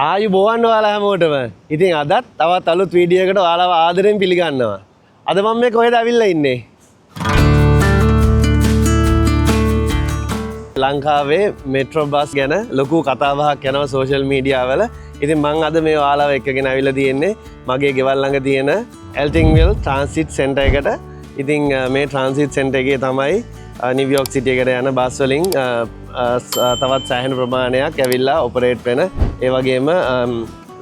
ආයුබෝවන් ඔයාලා හැමෝටම. ඉතින් අදත් තවත් අලුත් වීඩියෝ එකකට ඔයාලව ආදරෙන් පිළිගන්නවා. අද මම මේ කොහෙද ඇවිල්ලා ඉන්නේ? ලංකාවේ මෙට්‍රෝ බස් ගැන ලොකු කතාබහක් යනවා සෝෂල් මීඩියා වල. ඉතින් මම අද මේ ඔයාලව එක්කගෙන ඇවිල්ලා තියෙන්නේ මගේ ගෙවල් ළඟ තියෙන එල්ටින්විල් ට්‍රාන්සිට් සෙන්ටර් එකට. ඉතින් මේ ට්‍රාන්සිට් සෙන්ටර් එකේ තමයි නිව්යෝක් සිටි එකට යන බස් වලින් තවත් සෑහෙන ප්‍රමාණයක් ඇවිල්ලා ඔපරේට් වෙන ඒ වගේම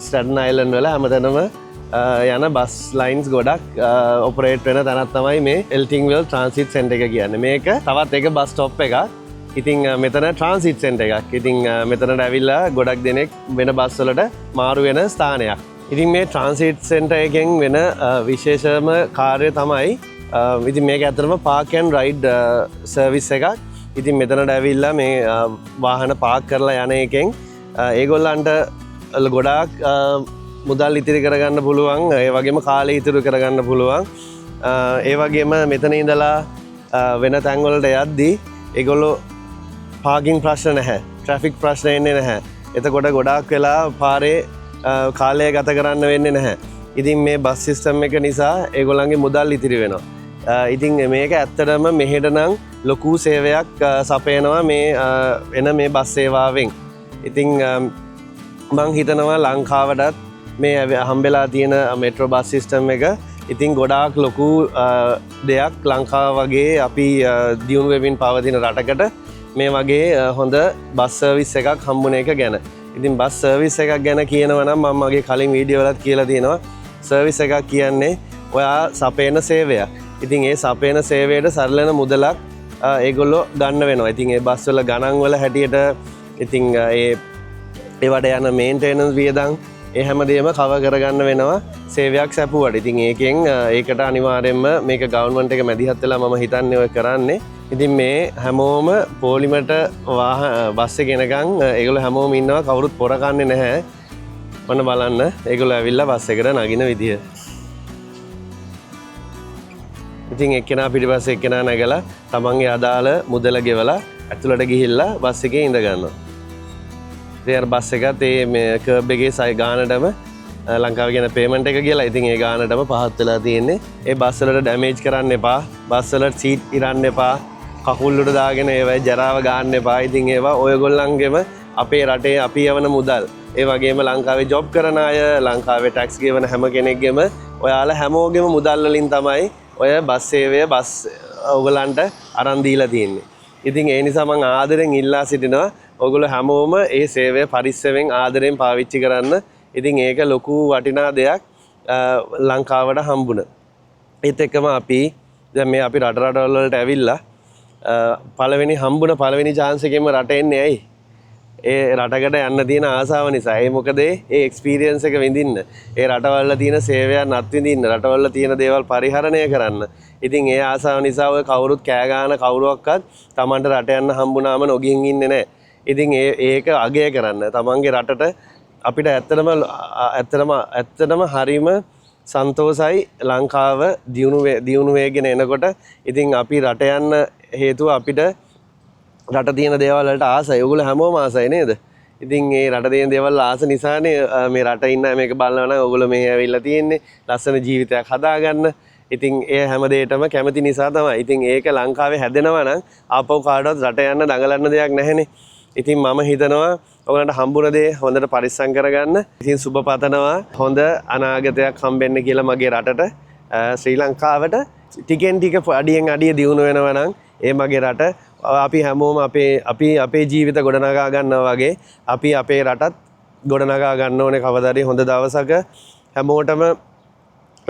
ස්ටැටන් අයිලන්ඩ් වල හැමතැනම යන බස් ලයින්ස් ගොඩක් ඔපරේට් වෙන තැනක් තමයි මේ එල්ටින්විල් ට්‍රාන්සිට් සෙන්ටර් එක කියන්නේ. මේක තවත් එක බස් ස්ටොප් එකක්. ඉතින් මෙතන ට්‍රාන්සිට් සෙන්ටර් එකක්. ඉතින් මෙතනට ඇවිල්ලා ගොඩක් දෙනෙක් වෙන බස් වලට මාරු වෙන ස්ථානයක්. ඉතින් මේ ට්‍රාන්සිට් සෙන්ටර් එකෙන් වෙන විශේෂම කාර්යය තමයි ඉතින් මේක ඇත්තටම පාක් ඇන්ඩ් රයිඩ් සර්විස් එකක්. ඉතින් මෙතනට ඇවිල්ලා මේ වාහන පාක් කරලා යන එකෙන් ඒගොල්ලන්ට ගොඩාක් මුදල් ඉතිරි කරගන්න පුළුවන්. ඒ වගේම කාලය ඉතිරි කරගන්න පුළුවන්. ඒ වගේම මෙතන ඉඳලා වෙන තැන්වලට යද්දී ඒගොල්ලෝ පාකින් ප්‍රශ්න නැහැ. ට්‍රැෆික් ප්‍රශ්න එන්නේ නැහැ. එතකොට ගොඩාක් වෙලා පාරේ කාලය ගත කරන්න වෙන්නේ නැහැ. ඉතින් මේ බස් සිස්ටම් එක නිසා ඒගොල්ලන්ගේ මුදල් ඉතිරි වෙනවා. ඉතින් මේක ඇත්තටම මෙහෙට නම් ලොකු සේවයක් සපයනවා මේ එන මේ බස් සේවාවෙන්. ඉතින් මං හිතනවා ලංකාවටත් මේ හම්බෙලා තියෙන මෙට්‍රෝ බස් සිස්ටම් එක ඉතින් ගොඩාක් ලොකු දෙයක්. ලංකාව වගේ අපි දියුණු වෙමින් පවතින රටකට මේ වගේ හොඳ බස් සර්විස් එකක් හම්බුන එක ගැන. ඉතින් බස් සර්විස් එකක් ගැන කියනවා නම් මම මගේ කලින් වීඩියෝ වලත් කියලා තියෙනවා සර්විස් එකක් කියන්නේ ඔයා සපයන සේවයක්. ඉතින් ඒ සපයන සේවයට සරලන මුදලක් ඒගොල්ලෝ ගන්න වෙනවා. ඉතින් ඒ බස් වල ගණන් වල හැටියට ඉතින් ඒවට යන මේන්ටේනන්ස් වියදම් ඒ හැමදේම කවර් කරගන්න වෙනවා සේවයක් සැපුවට. ඉතින් ඒකෙන් ඒකට අනිවාර්යයෙන්ම මේක ගවර්න්මන්ට් එක මැදිහත් වෙලා මම හිතන්නේ ඔය කරන්නේ. ඉතින් මේ හැමෝම පොලිමට බස් එක එනකන් ඒගොල්ලෝ හැමෝම ඉන්නවා, කවුරුත් පොර කන්නේ නැහැ. ඔන්න බලන්න ඒගොල්ලෝ ඇවිල්ලා බස් එකට නගින විදිය. ඉතින් එක්කෙනා පිටිපස්සේ එක්කෙනා නැගලා තමන්ගේ අදාළ මුදල ගෙවලා ඇතුළට ගිහිල්ලා බස් එකේ ඉඳ ගන්නවා. ඉතින් බස් එකත් මේ කර්බ් එකේ සයි ගානටම ලංකාවේ කියන පේමන්ට් එක කියලා. ඉතින් ඒ ගානටම පහත් වෙලා තියෙන්නේ. ඒ බස් වලට ඩැමේජ් කරන්න එපා. බස් වල සීට් ඉරන්න එපා. කකුල් උඩ දාගෙන ඒවයි ජරාව ගන්න එපා. ඉතින් ඒවා ඔයගොල්ලන්ගෙම අපේ රටේ අපි යවන මුදල්. ඒ වගේම ලංකාවේ ජොබ් කරන අය, ලංකාවේ ටැක්ස් ගෙවන හැම කෙනෙක්ගෙම ඔයාලා හැමෝගෙම මුදල් වලින් තමයි ඔය බස් සේවය බස් ඔයගලන්ට අරන් දීලා තියෙන්නේ. ඉතින් ඒ නිසා මම ආදරෙන් ඉල්ලා සිටිනවා ඔයගොල්ලෝ හැමෝම ඒ සේවය පරිස්සමෙන් ආදරෙන් පාවිච්චි කරන්න. ඉතින් ඒක ලොකු වටිනා දෙයක් ලංකාවට හම්බුන. ඒත් එක්කම අපි දැන් මේ අපි රටවල් වලට ඇවිල්ලා පළවෙනි හම්බුන පළවෙනි chance එකෙම රට එන්නේ ඇයි? ඒ රටකට යන්න තියෙන ආසාව නිසා. ඒ මොකද ඒ එක්ස්පීරියන්ස් එක විඳින්න. ඒ රටවල තියෙන සේවයන් අත්විඳින්න. රටවල තියෙන දේවල් පරිහරණය කරන්න. ඉතින් ඒ ආසාව නිසා ඔය කවුරුත් කෑ ගන්න කවුරුවක්වත් Tamanට රට යන්න හම්බුනාම නොගින් ඉන්නේ නැහැ. ඉතින් ඒක අගය කරන්න. Tamanගේ රටට අපිට ඇත්තටම හරීම සන්තෝසයි ලංකාව දියුණු වේගෙන එනකොට. ඉතින් අපි රට යන්න හේතුව අපිට රට තියෙන දේවල් වලට ආසයි. ඔයගොල්ලෝ හැමෝම ආසයි නේද? ඉතින් මේ රට තියෙන දේවල් ආස නිසානේ මේ රට ඉන්න මේක බලනවා නම් ඔයගොල්ලෝ මේ ඇවිල්ලා තියෙන්නේ ලස්සන ජීවිතයක් හදාගන්න. ඉතින් ඒ හැම දෙයකටම කැමති නිසා තමයි. ඉතින් ඒක ලංකාවේ හැදෙනවා නම් ආපහු කාටවත් රට යන්න දඟලන්න දෙයක් නැහැනේ. ඉතින් මම හිතනවා ඔයගලන්ට හම්බුන දේ හොඳට පරිස්සම් කරගන්න. ඉතින් සුබ පතනවා හොඳ අනාගතයක් හම්බෙන්න කියලා මගේ රටට ශ්‍රී ලංකාවට. ටිකෙන් ටික අඩියෙන් අඩිය දියුණු වෙනවා නම් ඒ මගේ රට අපි හැමෝම අපේ ජීවිත ගොඩනගා ගන්නවා වගේ අපි අපේ රටත් ගොඩනගා ගන්න ඕනේ කවදාද හොඳ දවසක. හැමෝටම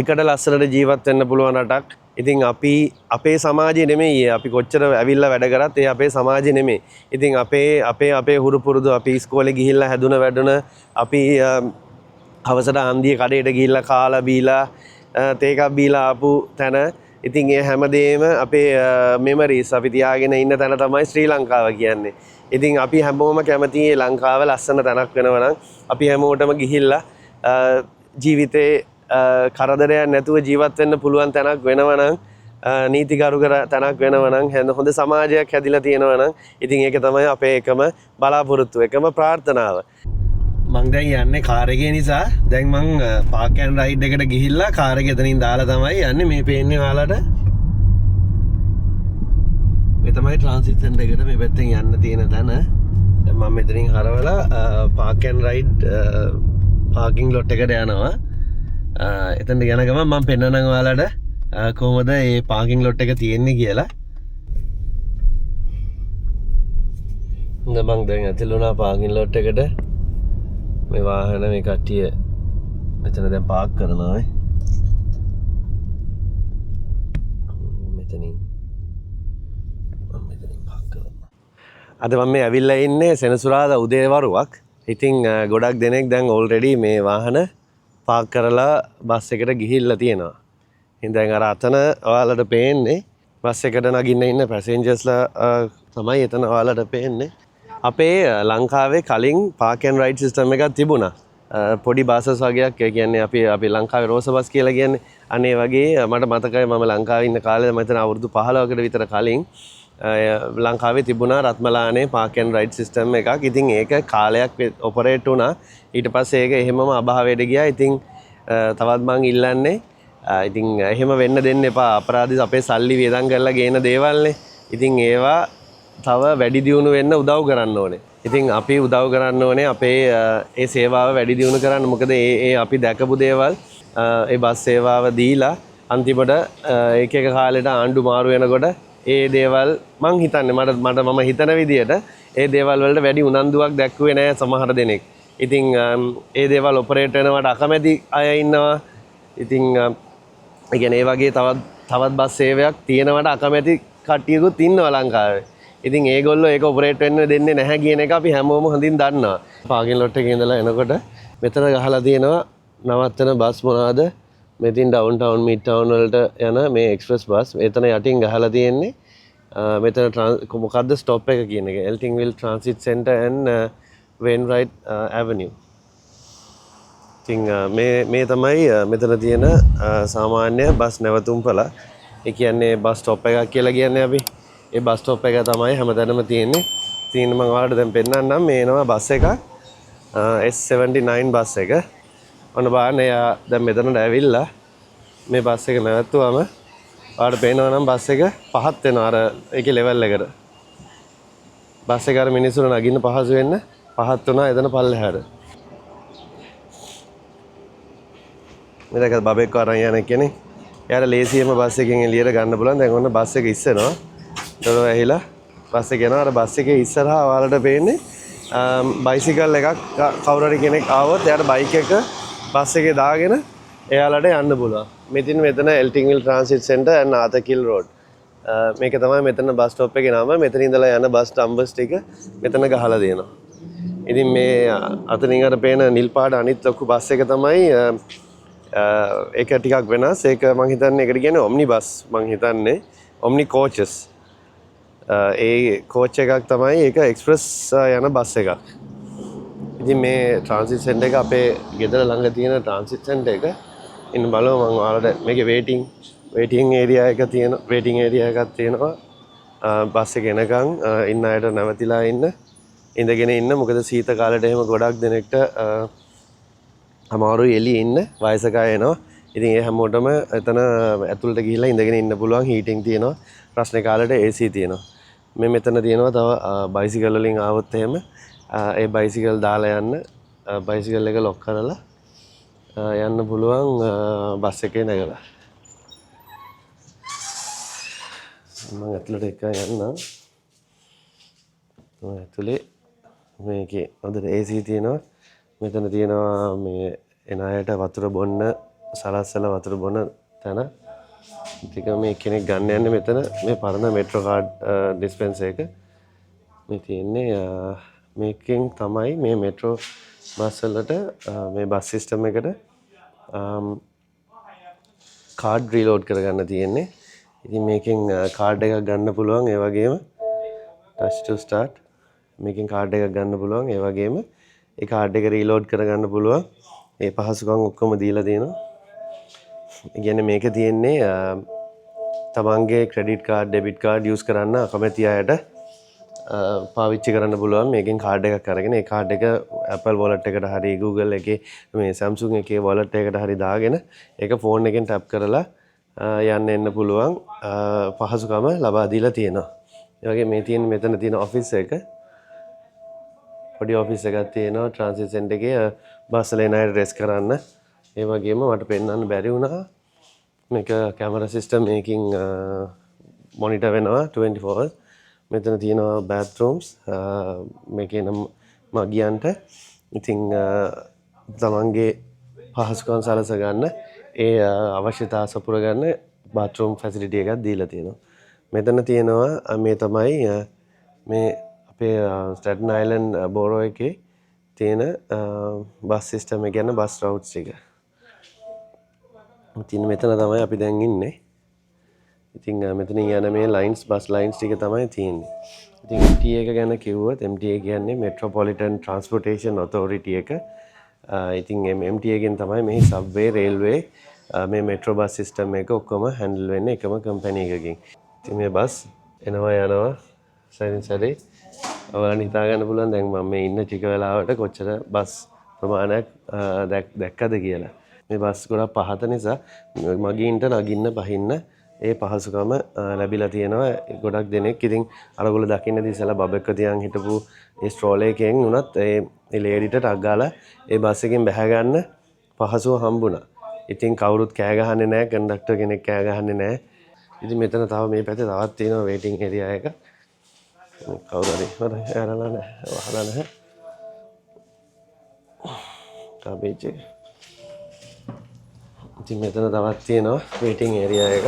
එකට ලස්සනට ජීවත් වෙන්න පුළුවන් රටක්. ඉතින් අපි අපේ සමාජය නෙමෙයි අපි කොච්චර ඇවිල්ලා වැඩ කරත් ඒ අපේ සමාජය නෙමෙයි. ඉතින් අපේ හුරු පුරුදු අපි ඉස්කෝලේ ගිහිල්ලා හැදුන වැඩුන අපි හවසට හන්දියේ කඩේට ගිහිල්ලා කාලා බීලා තේ එකක් බීලා ආපු තැන. ඉතින් ඒ හැමදේම අපේ මෙමරීස් අපි තියාගෙන ඉන්න තැන තමයි ශ්‍රී ලංකාව කියන්නේ. ඉතින් අපි හැමෝම කැමති ලංකාව ලස්සන තැනක් වෙනවා නම් අපි හැමෝටම ගිහිල්ලා ජීවිතේ කරදරයක් නැතුව ජීවත් වෙන්න පුළුවන් තැනක් වෙනවා නම් නීතිගරුක තැනක් වෙනවා නම් හොඳ සමාජයක් හැදිලා තියෙනවා නම් ඉතින් ඒක තමයි අපේ එකම බලාපොරොත්තුව එකම ප්‍රාර්ථනාව. මං දැන් යන්නේ කාර් එකේ නිසා දැන් මං පාක් ඇන්ඩ් රයිඩ් එකට ගිහිල්ලා කාර් එක එතනින් දාලා තමයි යන්නේ මේ පේන්නේ ඔයාලට මේ තමයි ට්‍රාන්සිට් සෙන්ටර් එකට මේ පැත්තෙන් යන්න තියෙන තැන දැන් මම මෙතනින් හරවලා park and ride parking lot එකට යනවා එතනට යන ගමන් මම පෙන්නනම් ඔයාලට කොහොමද මේ පාකින් ලොට් එක තියෙන්නේ කියලා මං දැන් ඇතුල් වුණා පාකින් ලොට් එකට මේ වාහන මේ කට්ටිය මෙතන දැන් පාක් කරනවා මෙතනින් පාක් කරනවා අද මම මේ ඇවිල්ලා ඉන්නේ සෙනසුරාදා උදේවරුවක් ඉතින් ගොඩක් දෙනෙක් දැන් ඔල්රෙඩි මේ වාහන පාක් කරලා බස් එකට ගිහිල්ලා තියෙනවා ඉතින් දැන් අර අතන ඔයාලට පේන්නේ බස් එකට නගින්න ඉන්න පැසෙන්ජර්ස්ලා තමයි එතන ඔයාලට පේන්නේ අපේ ලංකාවේ කලින් පාක් ඇන්ඩ් රයිඩ් සිස්ටම් එකක් තිබුණා. පොඩි බාසස් වගේක් කියන්නේ අපි ලංකාවේ රෝස බස් කියලා කියන්නේ. අනේ වගේ මට මතකයි මම ලංකාවේ ඉන්න කාලේ මම අවුරුදු 15කට විතර කලින් ලංකාවේ තිබුණා රත්මලානේ පාක් ඇන්ඩ් රයිඩ් සිස්ටම් එකක්. ඉතින් ඒක කාලයක් ඔපරේට් වුණා. ඊට පස්සේ ඒක එහෙමම අභාවයට ගියා. ඉතින් තවත් මං ඉල්ලන්නේ ඉතින් එහෙම වෙන්න දෙන්න එපා. අපරාධි අපේ සල්ලි වියදම් කරලා ගේන දේවල්නේ. ඉතින් ඒවා තව වැඩි දියුණු වෙන්න උදව් කරන්න ඕනේ. ඉතින් අපි උදව් කරන්න ඕනේ අපේ ඒ සේවාව වැඩි දියුණු කරන්න. මොකද ඒ අපි දැකපු දේවල් ඒ බස් සේවාව දීලා අන්තිමට එක කාලෙට ආණ්ඩු මාරු වෙනකොට ඒ දේවල් මං හිතන්නේ මම හිතන විදියට ඒ දේවල් වලට වැඩි උනන්දුවක් දැක්ුවේ නැහැ සමහර දෙනෙක්. ඉතින් ඒ දේවල් ඔපරේට් වෙනවට අකමැති අය ඉන්නවා. ඉතින් ඒ කියන්නේ ඒ වගේ තවත් බස් සේවයක් තියෙනවට අකමැති කට්ටියකුත් ඉන්නවා ලංකාවේ. ඉතින් ඒගොල්ලෝ ඒක ඔපරේට් වෙන්න දෙන්නේ නැහැ කියන එක අපි හැමෝම හොඳින් දන්නවා. පාකින් ලොට් එකේ ඉඳලා එනකොට මෙතන ගහලා තියෙනවා නවත්තන බස් මොනවාද? මෙතින් ඩවුන් ටවුන් මිඩ් ටවුන් වලට යන මේ එක්ස්ප්‍රස් බස්. එතන යටින් ගහලා තියෙන්නේ මෙතන මොකද්ද ස්ටොප් එක කියන එක. Eltingville Transit Center and Wainwright Avenue. ඉතින් මේ තමයි මෙතන තියෙන සාමාන්‍ය බස් නැවතුම්පල. ඒ කියන්නේ බස් ස්ටොප් එකක් කියලා කියන්නේ අපි. ඒ බස් ස්ටොප් එක තමයි හැමතැනම තියෙන්නේ. ඉතින් මම ඔයාලට දැන් පෙන්නන්නම් මේ එනවා බස් එකක් S79 බස් එක. ඔන්න බලන්න එයා දැන් මෙතනට ඇවිල්ලා මේ බස් එක නැවතුවම ඔයාලට පේනවා නම් බස් එක පහත් වෙනවා අර ඒකේ ලෙවල් එකට. බස් එක අර මිනිස්සුන්ට නගින්න පහසු වෙන්න පහත් වුණා එතන පල්ලෙහාට. මේක බබෙක් අරන් යන කෙනෙක්. එයාට ලේසියෙම බස් එකෙන් එළියට ගන්න පුළුවන්. දැන් ඔන්න බස් එක ඉස්සෙනවා. දොර ඇහිලා බස් එක යනවා. අර බස් එකේ ඉස්සරහා ඔයාලට පේන්නේ බයිසිකල් එකක් කවුරු හරි කෙනෙක් ආවොත් එයාට බයික් එක බස් එකේ දාගෙන එයාලට යන්න පුළුවන්. මෙතන එල්ටින්විල් ට්‍රාන්සිට් සෙන්ටර් and ආතකිල් රෝඩ්. මේක තමයි මෙතන බස් ස්ටොප් එකේ නම. මෙතන ඉඳලා යන බස් නම්බර්ස් ටික මෙතන ගහලා දෙනවා. ඉතින් මේ අතනින් අර පේන නිල් පාට අනිත් ලොකු බස් එක තමයි ඒක ටිකක් වෙනස්. ඒක මං හිතන්නේ ඒකට කියන්නේ ඔම්නි බස්. මං හිතන්නේ ඔම්නි කෝචස්. ඒ කෝච් එකක් තමයි ඒක එක්ස්ප්‍රස් යන බස් එකක්. ඉතින් මේ ට්‍රාන්සිට් සෙන්ටර් එක අපේ ගෙදර ළඟ තියෙන ට්‍රාන්සිට් සෙන්ටර් එක. ඉන්න බලමු මම ඔයාලට මේකේ වේටිං ඒරියා එක තියෙන වේටිං ඒරියා එකක් තියෙනවා. බස් එක එනකන් ඉන්න අයට නැවතිලා ඉඳගෙන ඉන්න. මොකද සීත කාලේට එහෙම ගොඩක් දෙනෙක්ට අමාරුයි එළියේ ඉන්න වයසක අය එනවා. ඉතින් ඒ හැමෝටම එතන ඇතුළට ගිහිල්ලා ඉඳගෙන ඉන්න පුළුවන් හීටින් තියෙනවා. ප්‍රශ්නේ කාලේට AC තියෙනවා. මෙතන තියෙනවා තව බයිසිකල් වලින් ආවොත් එහෙම ඒ බයිසිකල් දාලා යන්න බයිසිකල් එක ලොක් කරලා යන්න පුළුවන් බස් එකේ නැගලා. මම ඇතුළට එක යන්න. ඇතුලේ මේකේ හොඳට AC තියෙනවා. මෙතන තියෙනවා මේ එන අයට වතුර බොන්න සලස්සලා වතුර බොන තැන. ටික මේ කෙනෙක් ගන්න යන්නේ මෙතන මේ පරණ මෙට්‍රෝ කාඩ් ඩිස්පෙන්සර් එක. මේ තියෙන්නේ මේකෙන් තමයි මේ මෙට්‍රෝ බස් වලට මේ බස් සිස්ටම් එකට කාඩ් රීලෝඩ් කරගන්න තියෙන්නේ. ඉතින් මේකෙන් කාඩ් එකක් ගන්න පුළුවන්. ඒ වගේම touch to start මේකෙන් කාඩ් එකක් ගන්න පුළුවන්. ඒ වගේම ඒ කාඩ් එක රීලෝඩ් කරගන්න පුළුවන්. ඒ පහසුකම් ඔක්කොම දීලා තියෙනවා. ඒ කියන්නේ මේක තියෙන්නේ තමන්ගේ credit card debit card use කරන්න අකමැති අයට පාවිච්චි කරන්න පුළුවන් මේකෙන් කාඩ් එකක් අරගෙන ඒ කාඩ් එක Apple wallet එකට හරි Google එකේ මේ Samsung එකේ wallet එකකට හරි දාගෙන ඒක ෆෝන් එකෙන් ටැප් කරලා යන්න එන්න පුළුවන් පහසුකම ලබා දීලා තියෙනවා. ඒ වගේ මේ තියෙන මෙතන තියෙන ඔෆිස් එක පොඩි ඔෆිස් එකක් තියෙනවා ට්‍රාන්සිට් සෙන්ටර් එකේ බස් වල එන අය රෙස් කරන්න. ඒ වගේම මට පෙන්වන්න බැරි වුණා මේක කැමරා සිස්ටම් එකකින් මොනිටර් වෙනවා 24 මෙතන තියෙනවා බෑත්රූම්ස් මේකේ නම් මගියන්ට ඉතින් තමන්ගේ පහසුකම් සලස ගන්න ඒ අවශ්‍යතා සපුර ගන්න බාත්රූම් ෆැසිලිටි එකක් දීලා තියෙනවා. මෙතන තියෙනවා මේ තමයි මේ අපේ ස්ටැටන් අයිලන්ඩ් බෝරෝ එකේ තියෙන බස් සිස්ටම් එක ගැන බස් රවුට්ස් එක. ඉතින් මෙතන තමයි අපි දැන් ඉන්නේ. ඉතින් මෙතනින් යන මේ ලයින්ස් බස් ලයින්ස් ටික තමයි තියෙන්නේ. ඉතින් MTA එක ගැන කිව්වොත් MTA කියන්නේ මෙට්‍රොපොලිටන් ට්‍රාන්ස්පෝර්ටේෂන් ඔතොරිටි එක. ඉතින් MTA එකෙන් තමයි මේ සබ්වේ රේල්වේ මේ මෙට්‍රෝ බස් සිස්ටම් එක ඔක්කොම හැන්ඩල් වෙන්නේ එකම කම්පැනි එකකින්. ඉතින් මේ බස් එනවා යනවා සැරින් සැරේ ඔයාලට හිතා ගන්න පුළුවන් දැන් මම මේ ඉන්න ටික වෙලාවට කොච්චර බස් ප්‍රමාණයක් දැක්කද කියලා. මේ බස් ගොඩක් පහත නිසා මගීන්ට නගින්න බහින්න ඒ පහසුකම ලැබිලා තියෙනවා ගොඩක් දෙනෙක්. ඉතින් අරගොල්ලෝ දකින්නදී ඉස්සලා බබෙක්ව තියන් හිටපු ඒ ස්ට්‍රෝලර් එකෙන් උනත් ඒ ලේඩිට ටක් ගාලා ඒ බස් එකෙන් බැහැ ගන්න පහසුව හම්බුණා. ඉතින් කවුරුත් කෑ ගහන්නේ නැහැ, කන්ඩක්ටර් කෙනෙක් කෑ ගහන්නේ නැහැ. ඉතින් මෙතන තව මේ පැත්තේ තවත් තියෙනවා වේටිං ඒරියා එක. කවුරු හරි ඇරලා නැහැ, වහලා නැහැ. කාබේජ් එක. ඉතින් මෙතන තවත් තියෙනවා වේටිං ඒරියා එක.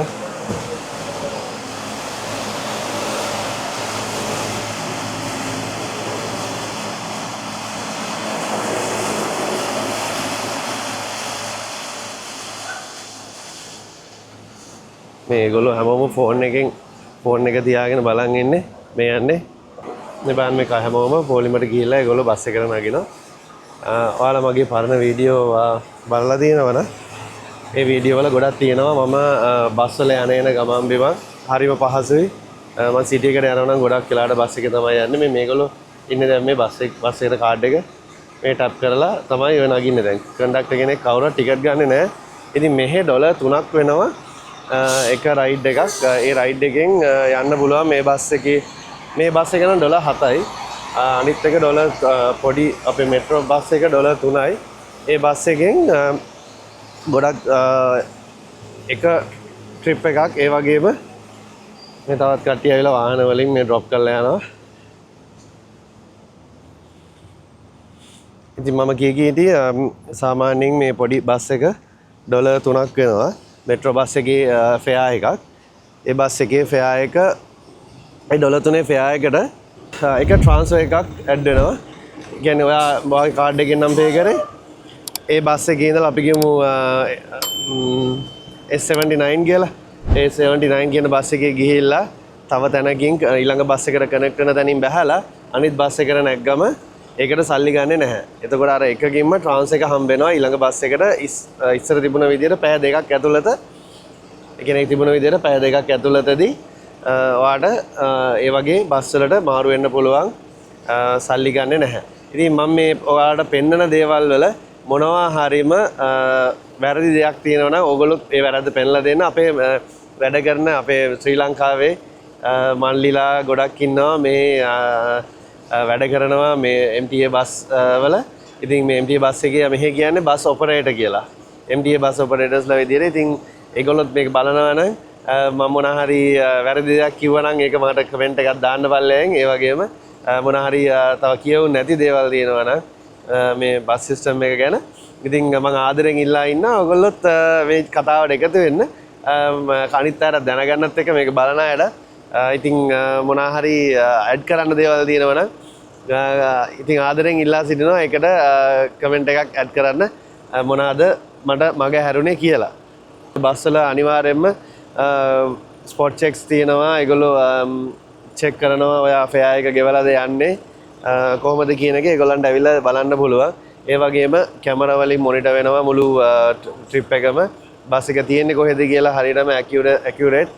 මේගොල්ලෝ හැමෝම ෆෝන් එක තියාගෙන බලන් ඉන්නේ මේ යන්නේ මේ බලන්න මේ හැමෝම පොලිමට ගිහිල්ලා ඒගොල්ලෝ බස් එකට නගිනවා. ඔයාලා මගේ පරණ වීඩියෝ බලලා තියෙනවද? ඒ වීඩියෝ වල ගොඩක් තියෙනවා මම බස් වල යන ගමන් බිමන් හරිම පහසුයි. මම සිටි එකට යනවා නම් ගොඩක් වෙලාවට බස් එකේ තමයි යන්නේ. මේගොල්ලෝ ඉන්නේ දැන් මේ බස් එකට කාඩ් එක මේ ටැප් කරලා තමයි ඔය නගින්නේ දැන්. කන්ඩක්ටර් කෙනෙක් කවුරුත් ටිකට් ගන්නෙ නැහැ. ඉතින් මෙහෙ ඩොලර් 3ක් වෙනවා. එක රයිඩ් එකක් ඒ රයිඩ් එකෙන් යන්න පුළුවන් මේ බස් එකේ මේ බස් එක නම් ඩොලර් 7යි අනිත් එක ඩොලර් පොඩි අපේ මෙට්‍රෝ බස් එක ඩොලර් 3යි ඒ බස් එකෙන් ගොඩක් එක ට්‍රිප් එකක් ඒ වගේම මේ තවත් කට්ටිය ඇවිල්ලා වාහන වලින් මේ ඩ්‍රොප් කරලා යනවා. ඉතින් මම කීකීටි සාමාන්‍යයෙන් මේ පොඩි බස් එක ඩොලර් 3ක් වෙනවා. මෙට්‍රෝ බස් එකේ ෆෙයා එකක්. ඒ බස් එකේ ෆෙයා එක ඒ ඩොලර් 3 ෆෙයා එකට එක ට්‍රාන්ස්ෆර් එකක් ඇඩ් වෙනවා. ඒ කියන්නේ ඔයා ඔයාගේ කාඩ් එකෙන් නම් පේ කරේ ඒ බස් එකේ ඉඳලා අපි කියමු S79 කියලා. ඒ 79 කියන බස් එකේ ගිහිල්ලා තව තැනකින් ඊළඟ බස් එකට කනෙක්ට් වෙන තැනින් බැහැලා අනිත් බස් එකට නැග්ගම ඒකට සල්ලි ගන්නේ නැහැ. එතකොට අර එකකින්ම ට්‍රාන්ස් එක හම්බ වෙනවා ඊළඟ බස් එකට ඉස්සර තිබුණ විදිහට පැය දෙකක් ඇතුළත ඒ කියන්නේ තිබුණ විදිහට පැය දෙකක් ඇතුළතදී ඔයාට ඒ වගේ බස් වලට මාරු වෙන්න පුළුවන් සල්ලි ගන්නේ නැහැ. ඉතින් මම මේ ඔයාලට පෙන්නන දේවල් වල මොනවා හරිම වැරදි දෙයක් තියෙනවා නම් ඕගොල්ලෝ ඒ වැරද්ද පෙන්නලා දෙන්න. අපේ වැඩ කරන අපේ ශ්‍රී ලංකාවේ මල්ලිලා ගොඩක් ඉන්නවා මේ වැඩ කරනවා මේ MTA බස් වල. ඉතින් මේ MTA බස් එකේ මෙහෙ කියන්නේ බස් ඔපරේටර් කියලා. MTA බස් ඔපරේටර්ස්ලා විදියට. ඉතින් ඒගොල්ලොත් මේක බලනවා නම් මම මොනවා හරි වැරදි දෙයක් කිව්වා නම් ඒක මට කමෙන්ට් එකක් දාන්න බලයෙන්. ඒ වගේම මොනවා හරි තව කියවුනේ නැති දේවල් තියෙනවා නම් මේ බස් සිස්ටම් එක ගැන ඉතින් මම ආදරෙන් ඉල්ලා ඉන්නවා ඔයගොල්ලොත් මේ කතාවට එකතු වෙන්න. අනිත් අයට දැනගන්නත් එක මේක බලන අයට ඉතින් මොනවා හරි ඇඩ් කරන්න දේවල් තියෙනවා නම් ඉතින් ආදරෙන් ඉල්ලා සිටිනවා ඒකට කමෙන්ට් එකක් ඇඩ් කරන්න මොනවාද මට මග හැරුණේ කියලා. බස් වල අනිවාර්යයෙන්ම ස්පොට් චෙක්ස් තියෙනවා. ඒගොල්ලෝ චෙක් කරනවා ඔයා ෆෙයා එක ගෙවලාද යන්නේ කොහොමද කියන එක ඒගොල්ලන්ට ඇවිල්ලා බලන්න පුළුවන්. ඒ වගේම කැමරා වලින් මොනිටර් වෙනවා මුළු ට්‍රිප් එකම. බස් එක තියෙන්නේ කොහෙද කියලා හරියටම ඇකියුරේට්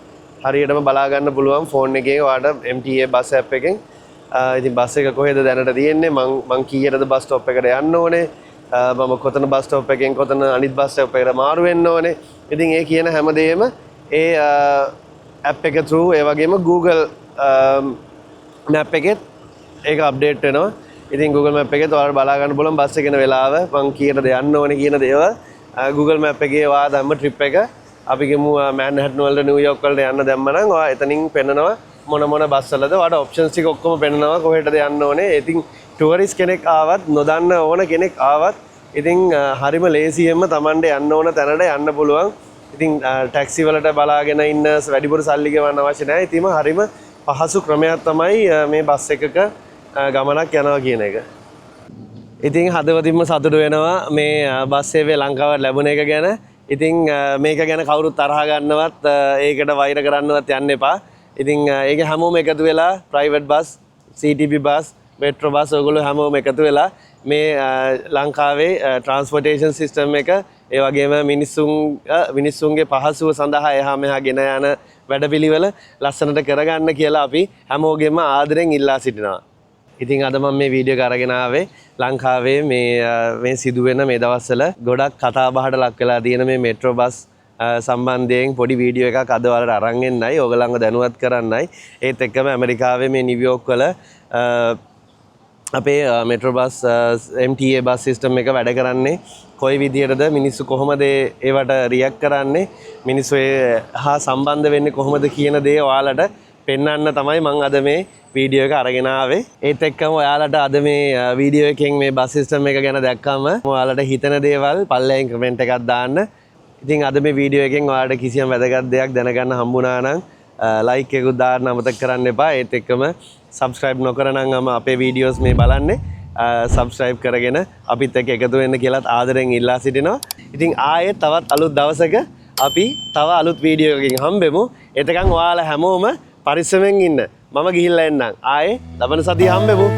හරියටම බලා ගන්න පුළුවන් ෆෝන් එකේ ඔයාලට MTA බස් ඇප් එකෙන්. ඉතින් බස් එක කොහෙද දැනට තියෙන්නේ මං කීයටද බස් ස්ටොප් එකට යන්න ඕනේ මම කොතන බස් ස්ටොප් එකෙන් කොතන අනිත් බස් ස්ටොප් එකට මාරු වෙන්න ඕනේ ඉතින් ඒ කියන හැමදේම ඒ ඇප් එක through ඒ වගේම Google map එකෙත් ඒක අප්ඩේට් වෙනවා ඉතින් Google map එකේ ඔයාලට බලා ගන්න පුළුවන් බස් එකේ යන වෙලාව මං කීයටද යන්න ඕනේ කියන දේවල් Google map එකේ ඔයා දැම්ම ට්‍රිප් එක අපි ගමු මෑන්හටන් වලට නිව්යෝක් වලට යන්න දැම්ම නම් ඔයා එතනින් පෙන්නනවා මොන බස් වලද ඔයාලට ඔප්ෂන්ස් ටික ඔක්කොම පෙන්නනවා කොහෙටද යන්න ඕනේ ඉතින් ටුවරිස්ට් කෙනෙක් ආවත් නොදන්න ඕන කෙනෙක් ආවත් ඉතින් හරිම ලේසියෙන්ම Tamande යන්න ඕන තැනට යන්න පුළුවන් ඉතින් ටැක්සි වලට බලාගෙන ඉන්න වැඩිපුර සල්ලි ගෙවන්න අවශ්‍ය නැහැ ඉතින් හරිම පහසු ක්‍රමයක් තමයි මේ බස් එකක ගමනක් යනවා කියන එක ඉතින් හදවතින්ම සතුටු වෙනවා මේ බස් සේවය ලංකාවට ලැබුණ එක ගැන ඉතින් මේක ගැන කවුරුත් තරහ ගන්නවත් ඒකට වෛර කරන්නවත් යන්න එපා ඉතින් ඒක හැමෝම එකතු වෙලා private bus CTB bus metro bus ඔයගොල්ලෝ හැමෝම එකතු වෙලා මේ ලංකාවේ ට්‍රාන්ස්පෝර්ටේෂන් සිස්ටම් එක ඒ වගේම මිනිස්සුන්ගේ පහසුව සඳහා එහා මෙහා ගෙන යන වැඩපිළිවෙල ලස්සනට කරගන්න කියලා අපි හැමෝගෙම ආදරෙන් ඉල්ලා සිටිනවා. ඉතින් අද මම මේ වීඩියෝ එක අරගෙන ආවේ ලංකාවේ මේ සිදුවෙන මේ දවස්වල ගොඩක් කතා බහට ලක් වෙලා තියෙන මේ මෙට්‍රෝ බස් සම්බන්ධයෙන් පොඩි වීඩියෝ එකක් අද ඔයාලට අරන් එන්නයි ඕගලන්ව දැනුවත් කරන්නයි ඒත් එක්කම ඇමරිකාවේ මේ නිව්යෝක් වල අපේ metro bus MTA bus system එක වැඩ කරන්නේ කොයි විදියටද මිනිස්සු කොහොමද ඒවට රියැක්ට් කරන්නේ මිනිස්සු ඒ හා සම්බන්ධ වෙන්නේ කොහොමද කියන දේ ඔයාලට පෙන්වන්න තමයි මම අද මේ වීඩියෝ එක අරගෙන ආවේ ඒත් එක්කම ඔයාලට අද මේ වීඩියෝ එකෙන් මේ බස් සිස්ටම් එක ගැන දැක්කම ඔයාලට හිතන දේවල් පල්ලෙන් කමෙන්ට් එකක් දාන්න ඉතින් අද මේ වීඩියෝ එකෙන් ඔයාලට කිසියම් වැදගත් දෙයක් දැනගන්න හම්බුණා නම් ලයික් එකකුත් දාන්න අමතක කරන්න එපා ඒත් එක්කම සබස්ක්‍රයිබ් නොකරනම් අපේ වීඩියෝස් මේ බලන්නේ සබස්ක්‍රයිබ් කරගෙන අපිත් එක්ක එකතු වෙන්න කියලාත් ආදරෙන් ඉල්ලා සිටිනවා. ඉතින් ආයෙත් තවත් අලුත් දවසක අපි තව අලුත් වීඩියෝ එකකින් හම්බෙමු. එතකන් ඔයාලා හැමෝම පරිස්සමෙන් ඉන්න. මම ගිහිල්ලා එන්නම්. ආයේ ලබන සතියේ හම්බෙමු.